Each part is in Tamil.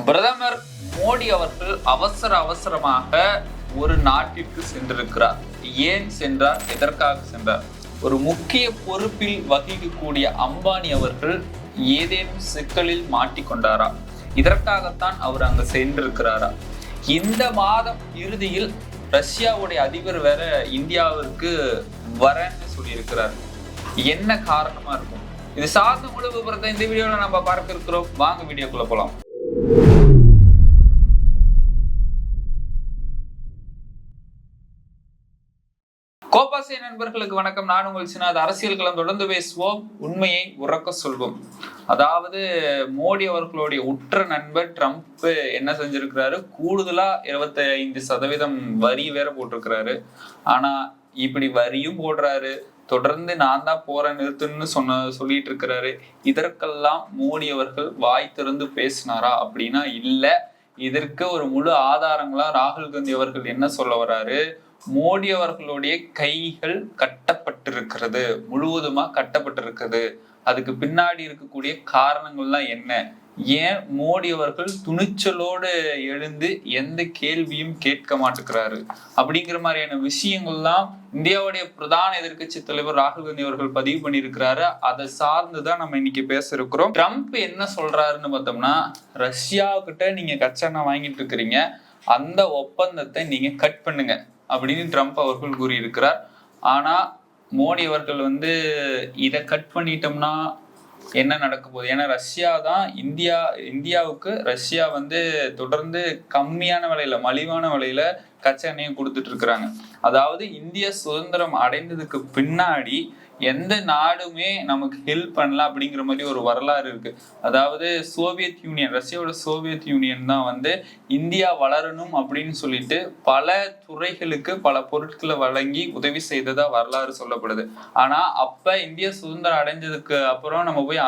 பிரதமர் மோடி அவர்கள் அவசரமாக ஒரு நாட்டிற்கு சென்றிருக்கிறார். ஏன் சென்றார், எதற்காக சென்றார்? ஒரு முக்கிய பொறுப்பில் வகிக்கக்கூடிய அம்பானி அவர்கள் ஏதேனும் சிக்கலில் மாட்டிக்கொண்டாரா? இதற்காகத்தான் அவர் அங்க சென்றிருக்கிறாரா? இந்த மாதம் இறுதியில் ரஷ்யாவுடைய அதிபர் வேற இந்தியாவிற்கு வரன்னு சொல்லியிருக்கிறார். என்ன காரணமா இருக்கும்? இது சார்ந்த முழு விவரத்தை இந்த வீடியோல நம்ம பார்க்க இருக்கிறோம். வாங்க வீடியோக்குள்ள போலாம். கோபாசை நண்பர்களுக்கு வணக்கம். நான் உங்கள் சினாத். அரசியல் களம் தொடர்ந்து பேசுவோம், உண்மையை உறக்க சொல்வோம். அதாவது மோடி அவர்களுடைய உற்ற நண்பர் ட்ரம்ப் என்ன செஞ்சிருக்கிறாரு, கூடுதலா 25% வரி வேற போட்டிருக்கிறாரு. ஆனா இப்படி வரியும் போடுறாரு, தொடர்ந்து நான் தான் போறேன் நிறுத்துன்னு சொல்லிட்டு இருக்கிறாரு. இதற்கெல்லாம் மோடி அவர்கள் வாய் திறந்து பேசினாரா அப்படின்னா இல்ல. இதற்கு ஒரு முழு ஆதாரங்களா ராகுல் காந்தி அவர்கள் என்ன சொல்ல வர்றாரு, மோடி அவர்களுடைய கைகள் கட்டப்பட்டிருக்கிறது, முழுவதுமா கட்டப்பட்டிருக்கிறது. அதுக்கு பின்னாடி இருக்கக்கூடிய காரணங்கள்லாம் என்ன, ஏன் மோடி அவர்கள் துணிச்சலோடு எழுந்து எந்த கேள்வியும் கேட்க மாட்டேங்கிறாரு அப்படிங்கிற மாதிரியான விஷயங்கள்லாம் இந்தியாவுடைய பிரதான எதிர்கட்சி தலைவர் ராகுல் காந்தி அவர்கள் பதிவு பண்ணியிருக்கிறாரு. அதை சார்ந்துதான் நம்ம இன்னைக்கு பேச இருக்கிறோம். ட்ரம்ப் என்ன சொல்றாருன்னு பார்த்தோம்னா, ரஷ்யாவுக்கிட்ட நீங்க கச்சா எண்ணெய் வாங்கிட்டு இருக்கிறீங்க, அந்த ஒப்பந்தத்தை நீங்க கட் பண்ணுங்க அப்படின்னு ட்ரம்ப் அவர்கள் கூறியிருக்கிறார். ஆனா மோடி அவர்கள் இதை கட் பண்ணிட்டோம்னா என்ன நடக்க போகுது? ஏன்னா ரஷ்யா தான் இந்தியாவுக்கு ரஷ்யா தொடர்ந்து கம்மியான விலையில, மலிவான விலையில கச்சா எண்ணெயை கொடுத்துட்டு இருக்கிறாங்க. அதாவது இந்திய சுதந்திரம் அடைந்ததுக்கு பின்னாடி எந்த நாடுமே நமக்கு ஹெல்ப் பண்ணல அப்படிங்கிற மாதிரி ஒரு வரலாறு இருக்கு. அதாவது சோவியத் யூனியன், ரஷ்யாவோட சோவியத் யூனியன் தான் இந்தியா வளரணும் அப்படின்னு சொல்லிட்டு பல துறைகளுக்கு பல பொருட்களை வழங்கி உதவி செய்ததா வரலாறு சொல்லப்படுது. ஆனா அப்ப இந்தியா சுதந்திரம் அடைஞ்சதுக்கு அப்புறம் நம்ம போய்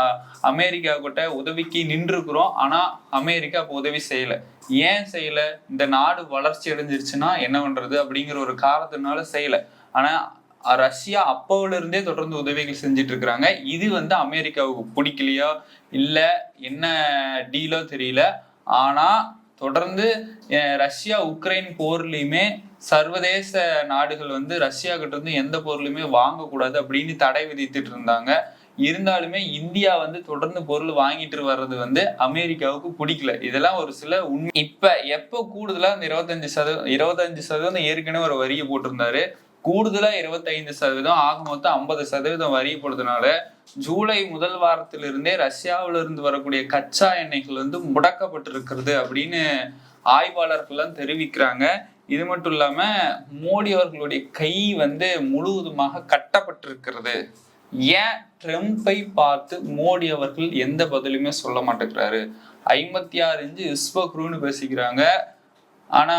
அமெரிக்கா கிட்ட உதவிக்கு நின்றுக்கிறோம். ஆனா அமெரிக்கா அப்ப உதவி செய்யல. ஏன் செய்யல? இந்த நாடு வளர்ச்சி அடைஞ்சிருச்சுன்னா என்ன பண்றது அப்படிங்கிற ஒரு காரணத்தினால செய்யல. ஆனா ரஷ்யா அப்போல இருந்தே தொடர்ந்து உதவிகள் செஞ்சுட்டு இருக்கிறாங்க. இது அமெரிக்காவுக்கு பிடிக்கலையோ இல்ல என்ன டீலோ தெரியல. ஆனா தொடர்ந்து ரஷ்யா உக்ரைன் போர்லயுமே சர்வதேச நாடுகள் ரஷ்யா கிட்ட இருந்து எந்த பொருளுமே வாங்கக்கூடாது அப்படின்னு தடை விதித்துட்டு இருந்தாங்க. இருந்தாலுமே இந்தியா தொடர்ந்து பொருள் வாங்கிட்டு வர்றது அமெரிக்காவுக்கு பிடிக்கல. இதெல்லாம் ஒரு சில உண்மை. இப்ப எப்ப கூடுதலா இந்த 25% ஏற்கனவே ஒரு வரியை போட்டிருந்தாரு. கூடுதலா 25%, ஆக மொத்தம் 50% வரி போடுறதுனால ஜூலை முதல் வாரத்திலிருந்தே ரஷ்யாவில இருந்து வரக்கூடிய கச்சா எண்ணெய்கள் முடக்கப்பட்டிருக்கிறது அப்படின்னு ஆய்வாளர்கள் தெரிவிக்கிறாங்க. இது மட்டும் இல்லாம மோடி அவர்களுடைய கை முழுவதுமாக கட்டப்பட்டிருக்கிறது. ஏன் ட்ரம்பை பார்த்து மோடி அவர்கள் எந்த பதிலுமே சொல்ல மாட்டேங்கிறாரு? 56 இன்ச்சு விஸ்வகுருன்னு பேசிக்கிறாங்க. ஆனா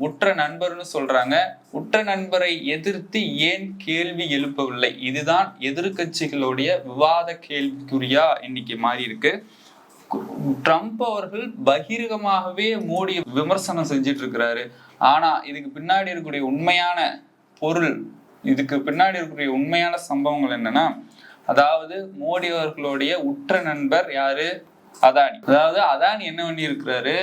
உற்ற நண்பர்னு சொல்றாங்க. உற்ற நண்பரை எதிர்த்து ஏன் கேள்வி எழுப்பவில்லை? இதுதான் எதிர்கட்சிகளுடைய விவாத கேள்விக்குறியா இன்னைக்கு மாறி இருக்கு. ட்ரம்ப் அவர்கள் பகிரங்கமாகவே மோடியை விமர்சனம் செஞ்சிட்டு இருக்கிறாரு. ஆனா இதுக்கு பின்னாடி இருக்கக்கூடிய உண்மையான பொருள், இதுக்கு பின்னாடி இருக்கக்கூடிய உண்மையான சம்பவங்கள் என்னன்னா, அதாவது மோடி அவர்களுடைய உற்ற நண்பர் யாரு? அதானி. அதாவது அதானி என்ன பண்ணி இருக்கிறாரு,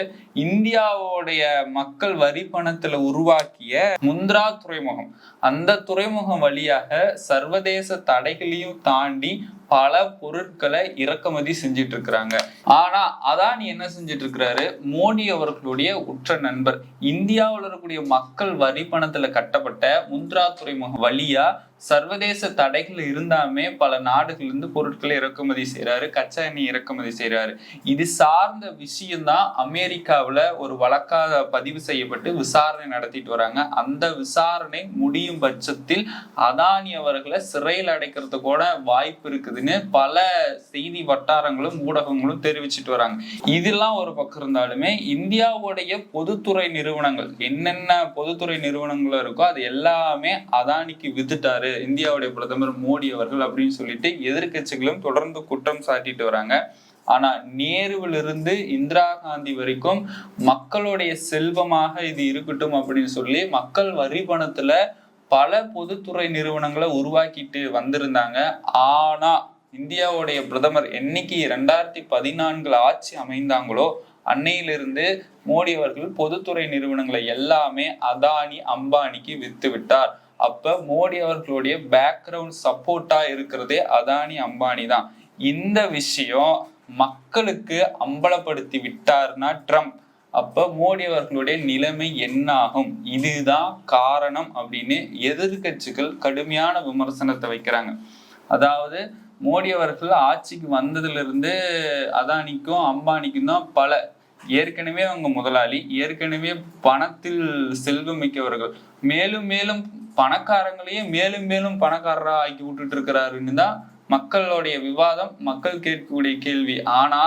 இந்தியாவுடைய மக்கள் வரி பணத்துல உருவாக்கிய முந்த்ரா துறைமுகம், அந்த துறைமுகம் வழியாக சர்வதேச தடைகளையும் தாண்டி பல பொருட்களை இறக்குமதி செஞ்சிட்டு இருக்கிறாங்க. ஆனா அதானி என்ன செஞ்சிட்டு இருக்கிறாரு, மோடி அவர்களுடைய உற்ற நண்பர் இந்தியாவில் இருக்கக்கூடிய மக்கள் வரி பணத்துல கட்டப்பட்ட முந்த்ரா துறைமுகம் வழியா சர்வதேச தடைகள் இருந்தாமே பல நாடுகள் இருந்து பொருட்களை இறக்குமதி செய்யறாரு, கச்சா எண்ணெய் இறக்குமதி செய்யறாரு. இது சார்ந்த விஷயம்தான் அமெரிக்காவில் ஒரு வழக்காக பதிவு செய்யப்பட்டு விசாரணை நடத்திட்டு வராங்க. அந்த விசாரணை முடியும் பட்சத்தில் அதானி அவர்களை சிறையில் அடைக்கிறது கூட வாய்ப்பு இருக்குதுன்னு பல செய்தி வட்டாரங்களும் ஊடகங்களும் தெரிவிச்சுட்டு வராங்க. இதெல்லாம் ஒரு பக்கம் இருந்தாலுமே இந்தியாவுடைய பொதுத்துறை நிறுவனங்கள், என்னென்ன பொதுத்துறை நிறுவனங்கள் இருக்கோ அது எல்லாமே அதானிக்கு வித்துட்டாரு இந்தியாவுடைய பிரதமர் மோடி அவர்கள் அப்படின்னு சொல்லிட்டு எதிர்கட்சிகளும் தொடர்ந்து குற்றம் சாட்டிட்டு வராங்க. ஆனா நேருவிலிருந்து இந்திரா காந்தி வரைக்கும் மக்களுடைய செல்வமாக இது இருக்கட்டும் அப்படின்னு சொல்லி மக்கள் வரி பணத்துல பல பொதுத்துறை நிறுவனங்களை உருவாக்கிட்டு வந்திருந்தாங்க. ஆனா இந்தியாவுடைய பிரதமர் என்னைக்கு 2014 ஆட்சி அமைந்தாங்களோ அன்னையிலிருந்து மோடி அவர்கள் பொதுத்துறை நிறுவனங்களை எல்லாமே அதானி அம்பானிக்கு வித்து விட்டார். அப்ப மோடி அவர்களுடைய பேக்ரவுண்ட் சப்போர்ட்டா இருக்கிறதே அதானி அம்பானி தான். இந்த விஷயம் மக்களுக்கு அம்பலப்படுத்தி விட்டார்னா ட்ரம்ப், அப்ப மோடி அவர்களுடைய நிலைமை என்ன ஆகும்? இதுதான் காரணம் அப்படின்னு எதிர்கட்சிகள் கடுமையான விமர்சனத்தை வைக்கிறாங்க. அதாவது மோடி அவர்கள் ஆட்சிக்கு வந்ததுல இருந்து அதானிக்கும் அம்பானிக்கும் தான் ஏற்கனவே அவங்க முதலாளி, ஏற்கனவே பணத்தில் செல்வம் மிக்கவர்கள், மேலும் மேலும் பணக்காரங்களையே மேலும் மேலும் பணக்காரரா ஆக்கி விட்டுட்டு இருக்கிறாருன்னு தான் மக்களுடைய விவாதம், மக்கள் கேட்கக்கூடிய கேள்வி. ஆனா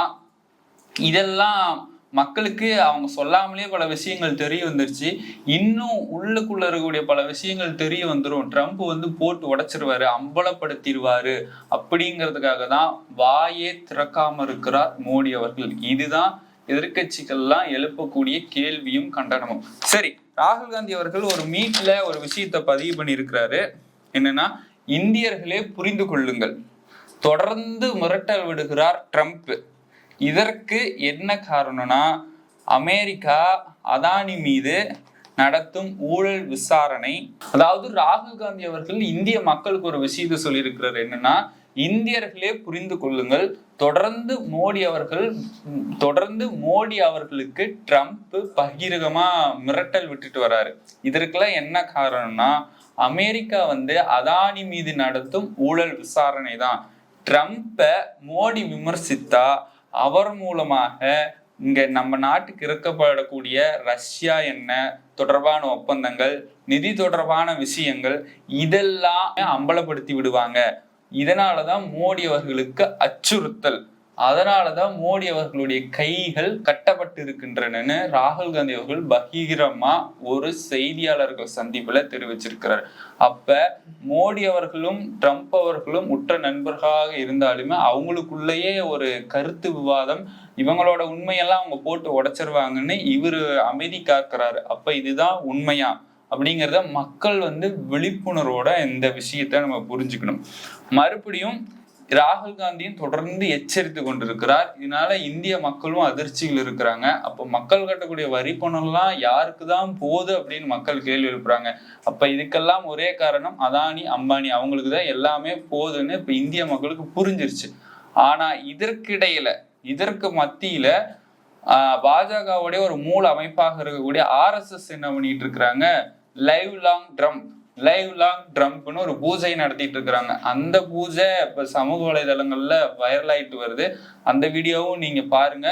இதெல்லாம் மக்களுக்கு அவங்க சொல்லாமலே பல விஷயங்கள் தெரிய வந்துருச்சு. இன்னும் உள்ளுக்குள்ள இருக்கக்கூடிய பல விஷயங்கள் தெரிய வந்துடும். ட்ரம்ப் போட்டு உடைச்சிருவாரு, அம்பலப்படுத்திடுவாரு அப்படிங்கிறதுக்காக தான் வாயே திறக்காம இருக்கிறார் மோடி அவர்கள். இதுதான் எதிர்கட்சிகள்லாம் எழுப்பக்கூடிய கேள்வியும் கண்டனமும். சரி, ராகுல் காந்தி அவர்கள் ஒரு மீட்ல ஒரு விஷயத்த பதிவு பண்ணியிருக்கிறாரு. என்னன்னா, இந்தியர்களே புரிந்து கொள்ளுங்கள், தொடர்ந்து மிரட்டல் விடுகிறார் ட்ரம்ப். இதற்கு என்ன காரணம்னா, அமெரிக்கா அதானி மீது நடத்தும் ஊழல் விசாரணை. அதாவது ராகுல் காந்தி அவர்கள் இந்திய மக்களுக்கு ஒரு விஷயத்தை சொல்லியிருக்கிறார். என்னன்னா, இந்தியர்களே புரிந்து கொள்ளுங்கள், தொடர்ந்து மோடி அவர்களுக்கு ட்ரம்ப் பகிரகமா மிரட்டல் விட்டுட்டு வராரு. இதற்கெல்லாம் என்ன காரணம்னா, அமெரிக்கா அதானி மீது நடத்தும் ஊழல் விசாரணை தான். ட்ரம்ப்ப மோடி விமர்சித்தா அவர் மூலமாக இங்க நம்ம நாட்டுக்கு இறக்கப்படக்கூடிய ரஷ்யா தொடர்பான ஒப்பந்தங்கள், நிதி தொடர்பான விஷயங்கள் இதெல்லாம் அம்பலப்படுத்தி விடுவாங்க. இதனாலதான் மோடி அவர்களுக்கு அச்சுறுத்தல், அதனாலதான் மோடி அவர்களுடைய கைகள் கட்டப்பட்டு இருக்கின்றன ராகுல் காந்தி அவர்கள் பகிரமா ஒரு செய்தியாளர்கள் சந்திப்புல தெரிவிச்சிருக்கிறார். அப்ப மோடி அவர்களும் ட்ரம்ப் அவர்களும் உற்ற நண்பர்களாக இருந்தாலுமே அவங்களுக்குள்ளேயே ஒரு கருத்து விவாதம், இவங்களோட உண்மையெல்லாம் அவங்க போட்டு உடைச்சிருவாங்கன்னு இவரு அமைதி காக்கிறாரு. அப்ப இதுதான் உண்மையா அப்படிங்கிறத மக்கள் விழிப்புணர்வோட இந்த விஷயத்த நம்ம புரிஞ்சுக்கணும். மறுபடியும் ராகுல் காந்தியும் தொடர்ந்து எச்சரித்து கொண்டிருக்கிறார். இதனால இந்திய மக்களும் அதிர்ச்சியில் இருக்கிறாங்க. அப்போ மக்கள் கட்டக்கூடிய வரி பணம்லாம் யாருக்குதான் போகுது அப்படின்னு மக்கள் கேள்வி எழுப்புறாங்க. அப்ப இதுக்கெல்லாம் ஒரே காரணம் அதானி அம்பானி, அவங்களுக்கு தான் எல்லாமே போகுதுன்னு இப்ப இந்திய மக்களுக்கு புரிஞ்சிருச்சு. ஆனா இதற்கு மத்தியில பாஜகவுடைய ஒரு மூல அமைப்பாக இருக்கக்கூடிய RSS என்ன பண்ணிட்டு இருக்கிறாங்க, லைவ் லாங் ட்ரம்ப்னு ஒரு பூஜை நடத்திட்டு இருக்கிறாங்க. அந்த பூஜை இப்ப சமூக வலைதளங்கள்ல வைரல் ஆயிட்டு வருது. அந்த வீடியோவும் நீங்க பாருங்க.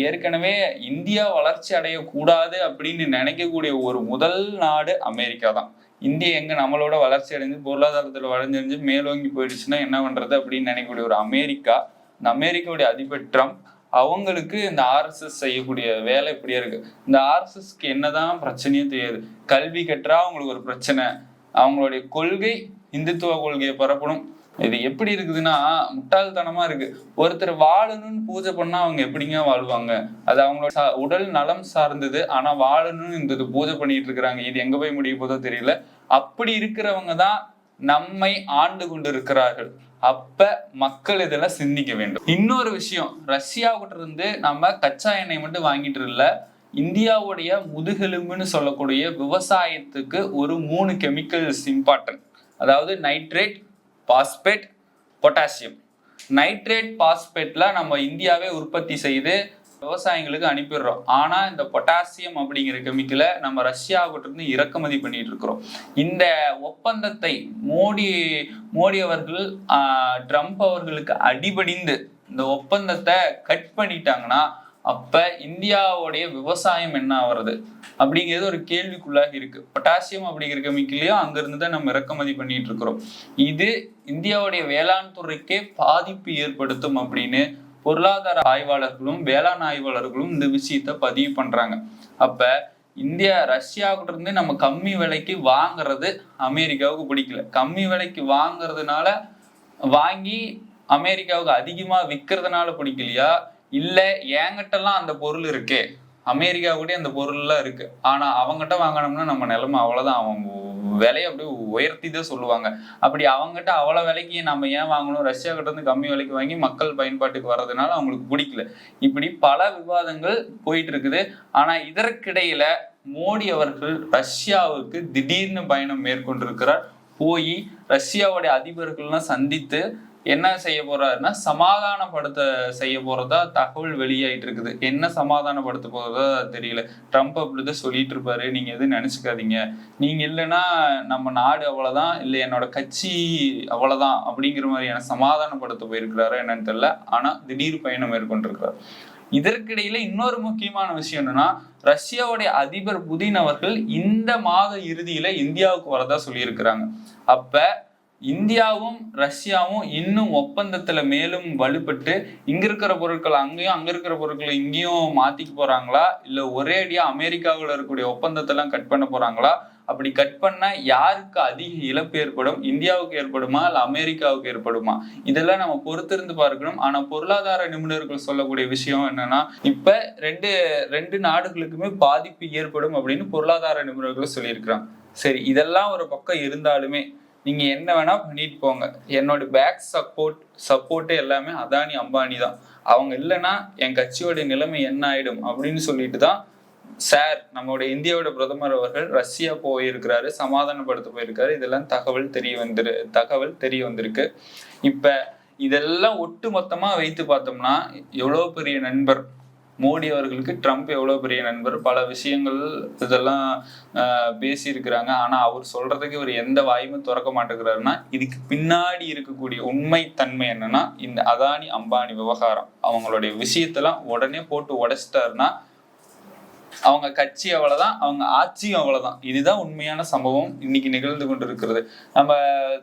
ஏற்கனவே இந்தியா வளர்ச்சி அடையக்கூடாது அப்படின்னு நினைக்கக்கூடிய ஒரு முதல் நாடு அமெரிக்கா தான். இந்தியா எங்க நம்மளோட வளர்ச்சி அடைஞ்சு பொருளாதாரத்துல வளர்ந்து மேலோங்கி போயிடுச்சுன்னா என்ன பண்றது அப்படின்னு நினைக்கக்கூடிய ஒரு அமெரிக்கா, இந்த அமெரிக்காவுடைய அதிபர் ட்ரம்ப், அவங்களுக்கு இந்த RSS செய்யக்கூடிய வேலை இப்படியே இருக்கு. இந்த RSSக்கு என்னதான் பிரச்சனையும் தெரியாது. கல்வி கற்றா அவங்களுக்கு ஒரு பிரச்சனை, அவங்களுடைய கொள்கை இந்துத்துவ கொள்கையை பரப்பணும். இது எப்படி இருக்குதுன்னா முட்டாள்தனமா இருக்கு. ஒருத்தர் வாழணும்னு பூஜை பண்ணா அவங்க எப்படிங்க வாழ்வாங்க? அது அவங்களோட உடல் நலம் சார்ந்தது. ஆனா வாழணும்னு இந்த பூஜை பண்ணிட்டு இருக்கிறாங்க. இது எங்க போய் முடிய போதோ தெரியல. அப்படி இருக்கிறவங்க தான் நம்மை ஆண்டு கொண்டு இருக்கிறார்கள். அப்ப மக்கள் இதெல்லாம் சிந்திக்க வேண்டும். இன்னொரு விஷயம், ரஷ்யாவுக்கிட்ட இருந்து நம்ம கச்சா எண்ணெய் மட்டும் வாங்கிட்டு இல்ல, இந்தியாவுடைய முதுகெலும்புன்னு சொல்லக்கூடிய விவசாயத்துக்கு ஒரு 3 கெமிக்கல்ஸ் இம்பார்ட்டன்ட். அதாவது நைட்ரேட், பாஸ்பேட், பொட்டாசியம். நைட்ரேட் பாஸ்பேட்ல நம்ம இந்தியாவே உற்பத்தி செய்து விவசாயிகளுக்கு அனுப்பிடுறோம். ஆனா இந்த பொட்டாசியம் அப்படிங்கிற கெமிக்கலை நம்ம ரஷ்யாவுக்கிட்ட இருந்து இறக்குமதி பண்ணிட்டு இருக்கிறோம். இந்த ஒப்பந்தத்தை மோடி அவர்கள் ட்ரம்ப் அவர்களுக்கு அடிபணிந்து இந்த ஒப்பந்தத்தை கட் பண்ணிட்டாங்கன்னா அப்ப இந்தியாவுடைய விவசாயம் என்ன ஆகுறது அப்படிங்கிறது ஒரு கேள்விக்குள்ளாக இருக்கு. பொட்டாசியம் அப்படிங்கிற கெமிக்கலையும் அங்கிருந்து தான் நம்ம இறக்குமதி பண்ணிட்டு இருக்கிறோம். இது இந்தியாவுடைய வேளாண் துறைக்கே பாதிப்பு ஏற்படுத்தும் அப்படின்னு பொருளாதார ஆய்வாளர்களும் வேளாண் ஆய்வாளர்களும் இந்த விஷயத்த பதிவு பண்றாங்க. அப்ப ரஷ்யாவுக்கிட்ட இருந்து நம்ம கம்மி விலைக்கு வாங்குறது அமெரிக்காவுக்கு பிடிக்கல. கம்மி விலைக்கு வாங்குறதுனால வாங்கி அமெரிக்காவுக்கு அதிகமா விற்கிறதுனால பிடிக்கலையா, இல்ல என்கிட்டலாம் அந்த பொருள் இருக்கே, அமெரிக்கா கூட அந்த பொருள் எல்லாம் இருக்கு, ஆனா அவங்ககிட்ட வாங்கினோம்னா நம்ம நிலைமை அவ்வளவுதான், அவங்க விலையை அப்படியே உயர்த்தி தான் சொல்லுவாங்க. அப்படி அவங்ககிட்ட அவ்வளவு விலைக்கு நம்ம ஏன் வாங்கணும், ரஷ்யா கிட்ட இருந்து கம்மி விலைக்கு வாங்கி மக்கள் பயன்பாட்டுக்கு வர்றதுனால அவங்களுக்கு பிடிக்கல. இப்படி பல விவாதங்கள் போயிட்டு இருக்குது. ஆனா இதற்கிடையில மோடி அவர்கள் ரஷ்யாவுக்கு திடீர்னு பயணம் மேற்கொண்டிருக்கிறார். போய் ரஷ்யாவுடைய அதிபர்கள்லாம் சந்தித்து என்ன செய்ய போறாருன்னா சமாதானப்படுத்த செய்ய போறதா தகவல் வெளியாயிட்டு இருக்குது. என்ன சமாதானப்படுத்த போறதா தெரியல. ட்ரம்ப் அப்படிதான் சொல்லிட்டு இருப்பாரு, நீங்க எதுவும் நினைச்சுக்காதீங்க, நீங்க இல்லைன்னா நம்ம நாடு அவ்வளவுதான், இல்லை என்னோட கட்சி அவ்வளவுதான் அப்படிங்கிற மாதிரியான சமாதானப்படுத்த போயிருக்கிறாரு என்னன்னு தெரியல. ஆனா திடீர் பயணம் மேற்கொண்டிருக்கிறார். இதற்கிடையில இன்னொரு முக்கியமான விஷயம் என்னன்னா, ரஷ்யாவுடைய அதிபர் புதின் அவர்கள் இந்த மாத இறுதியில இந்தியாவுக்கு வரதா சொல்லியிருக்கிறாங்க. அப்ப இந்தியாவும் ரஷ்யாவும் இன்னும் ஒப்பந்தத்துல மேலும் வலுப்பட்டு இங்க இருக்கிற பொருட்கள் அங்கேயும் அங்க இருக்கிற பொருட்களை இங்கேயும் மாத்திக்க போறாங்களா, இல்ல ஒரே அடியா அமெரிக்காவில் இருக்கக்கூடிய ஒப்பந்தத்தெல்லாம் கட் பண்ண போறாங்களா? அப்படி கட் பண்ணா யாருக்கு அதிக இழப்பு ஏற்படும்? இந்தியாவுக்கு ஏற்படுமா இல்ல அமெரிக்காவுக்கு ஏற்படுமா? இதெல்லாம் நம்ம பொறுத்திருந்து பார்க்கணும். ஆனா பொருளாதார நிபுணர்கள் சொல்லக்கூடிய விஷயம் என்னன்னா, இப்ப ரெண்டு நாடுகளுக்குமே பாதிப்பு ஏற்படும் அப்படின்னு பொருளாதார நிபுணர்கள் சொல்லியிருக்கிறாங்க. சரி, இதெல்லாம் ஒரு பக்கம் இருந்தாலுமே நீங்க என்ன வேணா பண்ணிட்டு போங்க, என்னோட பேக் சப்போர்ட்டே எல்லாமே அதானி அம்பானி தான். அவங்க இல்லைன்னா என் கட்சியோட நிலைமை என்ன ஆயிடும் அப்படின்னு சொல்லிட்டு தான் சார் நம்மளுடைய இந்தியாவோட பிரதமர் அவர்கள் ரஷ்யா போயிருக்கிறாரு, சமாதானப்படுத்த போயிருக்காரு. இதெல்லாம் தகவல் தெரிய வந்திருக்கு. இப்ப இதெல்லாம் ஒட்டு மொத்தமா வைத்து பார்த்தோம்னா எவ்வளவு பெரிய நண்பர் மோடி அவர்களுக்கு ட்ரம்ப் எவ்வளவு பெரிய நண்பர். பல விஷயங்கள் இதெல்லாம் பேசியிருக்கிறாங்க. ஆனா அவர் சொல்றதுக்கு இவர் எந்த வாயுமே திறக்க மாட்டேங்கிறாருன்னா, இதுக்கு பின்னாடி இருக்கக்கூடிய உண்மை தன்மை என்னன்னா, இந்த அதானி அம்பானி விவகாரம் அவங்களுடைய விஷயத்தெல்லாம் உடனே போட்டு உடைச்சிட்டாருன்னா அவங்க கட்சி அவ்வளவுதான், அவங்க ஆட்சியும் அவ்வளவுதான். இதுதான் உண்மையான சம்பவம் இன்னைக்கு நிகழ்ந்து கொண்டிருக்கிறது. நம்ம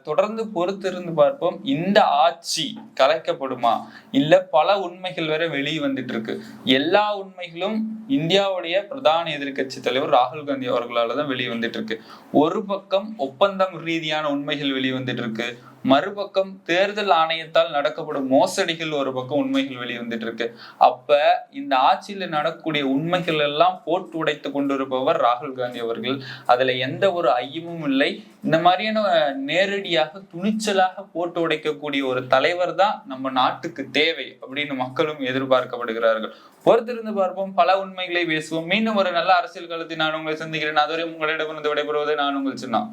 தொடர்ந்து பொறுத்திருந்து பார்ப்போம். இந்த ஆட்சி கலைக்கப்படுமா, இல்ல பல உண்மைகள் வேற வெளியே வந்துட்டு இருக்கு. எல்லா உண்மைகளும் இந்தியாவுடைய பிரதான எதிர்கட்சி தலைவர் ராகுல் காந்தி அவர்களாலதான் வெளியே வந்துட்டு இருக்கு. ஒரு பக்கம் ஒப்பந்தம் ரீதியான உண்மைகள் வெளியே வந்துட்டு இருக்கு, மறுபக்கம் தேர்தல் ஆணையத்தால் நடக்கப்படும் மோசடிகள் ஒரு பக்கம் உண்மைகள் வெளிவந்துட்டு இருக்கு. அப்ப இந்த ஆட்சியில நடக்கக்கூடிய உண்மைகள் எல்லாம் போட்டு உடைத்து கொண்டிருப்பவர் ராகுல் காந்தி அவர்கள். அதுல எந்த ஒரு ஐயமும் இல்லை. இந்த மாதிரியான நேரடியாக துணிச்சலாக போட்டு உடைக்கக்கூடிய ஒரு தலைவர் தான் நம்ம நாட்டுக்கு தேவை அப்படின்னு மக்களும் எதிர்பார்க்கப்படுகிறார்கள். பொறுத்திருந்து பார்ப்போம், பல உண்மைகளை பேசுவோம். மீண்டும் ஒரு நல்ல அரசியல் களத்தில் நான் உங்களை சந்திக்கிறேன். அதுவரை உங்களிடமிருந்து விடைபெறுவது நான் உங்கள் சின்ன.